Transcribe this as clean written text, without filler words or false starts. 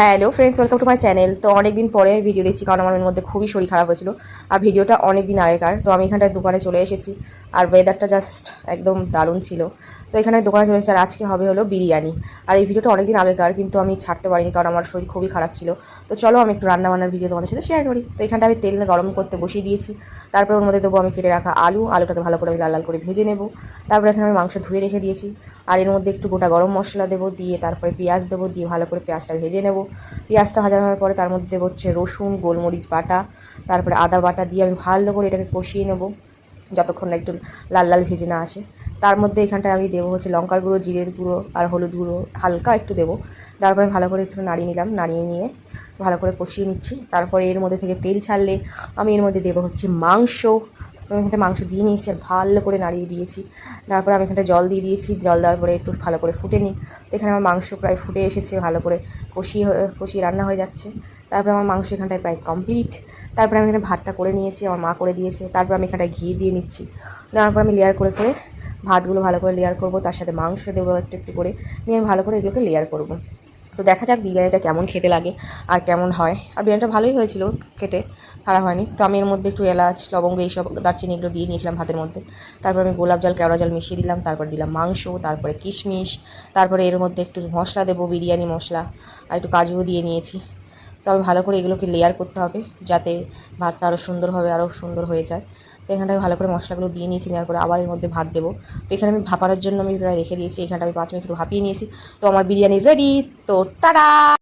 Hello friends, welcome to my channel. তো অনেকদিন পরে ভিডিও দেখছি, কারণ আমার মধ্যে খুবই শরীর খারাপ হয়েছিল। আর ভিডিওটা অনেক দিন আগেকার। তো আমি এখানটায় দোকানে চলে এসেছি, আর ওয়েদারটা জাস্ট একদম দারুণ ছিল। তো এখানে দোকানে চলে এসেছি, আর আজকে হবে হলো বিরিয়ানি। আর এই ভিডিওটা অনেক দিন আগেকার, কিন্তু আমি ছাড়তে পারিনি কারণ আমার শরীর খুবই খারাপ ছিল। তো চলো আমি একটু রান্নাবান্নার ভিডিও তোমাদের সাথে শেয়ার করি। তো এখানটা আমি তেল গরম করতে বসিয়ে দিয়েছি। তারপর ওর মধ্যে দেবো আমি কেটে রাখা আলুটাকে ভালো করে আমি লাল লাল করে ভেজে নেব। তারপরে এখানে আমি মাংস ধুয়ে রেখে দিয়েছি। আর এর মধ্যে একটু গোটা গরম মশলা দেবো, দিয়ে তারপরে পেঁয়াজ দেবো, দিয়ে ভালো করে পেঁয়াজটা ভেজে নেব। পেঁয়াজটা ভাজা হওয়ার পরে তার মধ্যে দেবো হচ্ছে রসুন, গোলমরিচ বাটা, তারপরে আদা বাটা দিয়ে আমি ভালো করে এটাকে কষিয়ে নেবো যতক্ষণ না একটু লাল লাল ভেজে না আসে। তার মধ্যে এখানটায় আমি দেবো হচ্ছে লঙ্কার গুঁড়ো, জিরের গুঁড়ো আর হলুদ গুঁড়ো হালকা একটু দেবো। তারপরে ভালো করে একটু নাড়িয়ে নিলাম, নাড়িয়ে নিয়ে ভালো করে কষিয়ে নিচ্ছি। তারপরে এর মধ্যে থেকে তেল ছাড়লে আমি এর মধ্যে দেবো হচ্ছে মাংস। আমি এখানটা মাংস দিয়ে নিয়েছি আর ভালো করে নাড়িয়ে দিয়েছি। তারপরে আমি এখানটা জল দিয়ে দিয়েছি, জল দেওয়ার পরে একটু ভালো করে ফুটে নিই। তো এখানে আমার মাংস প্রায় ফুটে এসেছে, ভালো করে কষিয়ে রান্না হয়ে যাচ্ছে। তারপরে আমার মাংস এখানটায় প্রায় কমপ্লিট। তারপরে আমি এখানে ভাতটা করে নিয়েছি, আমার মা করে দিয়েছে। তারপর আমি এখানটায় ঘি দিয়ে নিচ্ছি। নেওয়ার পর আমি লেয়ার করে করে ভাতগুলো ভালো করে লেয়ার করবো, তার সাথে মাংস দেবো একটু একটু করে, নিয়ে আমি ভালো করে এগুলোকে লেয়ার করবো। তো দেখা যাক বিরিয়ানিটা কেমন খেতে লাগে আর কেমন হয়। আর বিরিয়ানিটা ভালোই হয়েছিল খেতে, খারাপ হয়নি। তো আমি এর মধ্যে একটু এলাচ, লবঙ্গ, এইসব দারচিনি এগুলো দিয়ে নিয়েছিলাম ভাতের মধ্যে। তারপর আমি গোলাপ জল, কেওড়া জল মিশিয়ে দিলাম। তারপর দিলাম মাংস, তারপরে কিশমিশ, তারপরে এর মধ্যে একটু মশলা দেবো, বিরিয়ানি মশলা, আর একটু কাজুও দিয়ে নিয়েছি। তবে ভালো করে এগুলোকে লেয়ার করতে হবে যাতে ভাতটা আরও সুন্দর হয়ে যায়। তো এখানটায় ভালো করে মশলাগুলো দিয়ে নিয়েছি, নেওয়ার পরে আবার এর মধ্যে ভাত দেবো। তো এখানে আমি ভাপানোর জন্য আমি প্রায় রেখে দিয়েছি, এখানটা আমি 5 মিনিট ভাপিয়ে নিয়েছি। তো আমার বিরিয়ানি রেডি। তো টাটা।